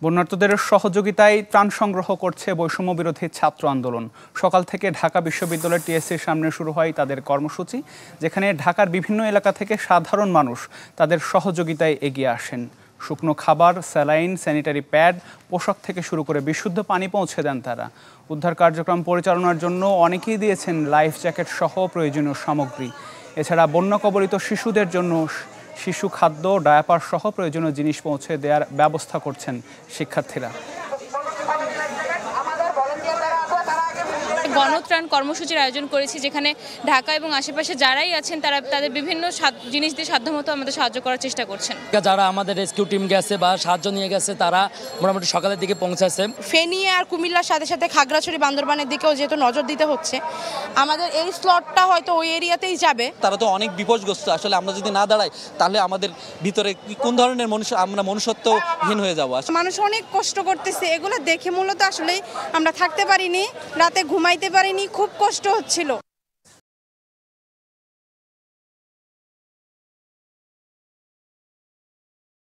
বন্যার্তদের সহযোগিতায় ত্রাণ সংগ্রহ করছে বৈষম্য বিরোধী ছাত্র আন্দোলন। সকাল থেকে ঢাকা বিশ্ববিদ্যালয়ের টিএসসির সামনে শুরু হয় তাদের কর্মসূচি, যেখানে ঢাকার বিভিন্ন এলাকা থেকে সাধারণ মানুষ তাদের সহযোগিতায় এগিয়ে আসেন। শুকনো খাবার, স্যালাইন, স্যানিটারি প্যাড, পোশাক থেকে শুরু করে বিশুদ্ধ পানি পৌঁছে দেন তারা। উদ্ধার কার্যক্রম পরিচালনার জন্য অনেকেই দিয়েছেন লাইফ জ্যাকেট সহ প্রয়োজনীয় সামগ্রী। এছাড়া বন্যা কবলিত শিশুদের জন্য শিশু খাদ্য, ডায়াপার সহ প্রয়োজনীয় জিনিস পৌঁছে দেওয়ার ব্যবস্থা করছেন শিক্ষার্থীরা। গণত্রাণ কর্মসূচির আয়োজন করেছি, যেখানে ঢাকা এবং আশেপাশে যারাই আছেন তারা তাদের বিভিন্ন জিনিস দিয়ে সাধ্যমতো আমাদের সাহায্য করার চেষ্টা করছেন। যারা আমাদের রেস্কিউ টিম গেছে বা সাহায্য নিয়ে গেছে তারা মোটামুটি সকালের দিকে পৌঁছাচ্ছে। ফেনী আর কুমিল্লার সাথে সাথে খাগড়াছড়ি, বান্দরবানের দিকেও যেহেতু নজর দিতে হচ্ছে, আমাদের এই স্লটটা হয়তো ওই এরিয়াতেই যাবে। তারা তো অনেক বিপদগ্রস্ত। আসলে আমরা যদি না দাঁড়াই তাহলে আমাদের ভিতরে কোন ধরনের আমরা মনুষ্যত্বহীন হয়ে যাবো। মানুষ অনেক কষ্ট করতেছে, এগুলো দেখে মূলত আসলেই আমরা থাকতে পারিনি, রাতে ঘুমাইতে পারিনি, খুব কষ্ট হচ্ছিল।